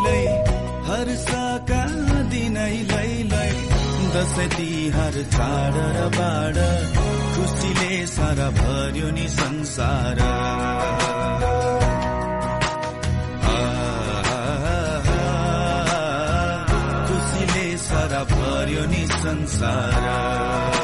लै हर्षका दिनै लै लै दसैँ तिहार चाड र बाड खुसीले सारा भर्यो नि संसार खुसीले सारा भर्यो नि संसार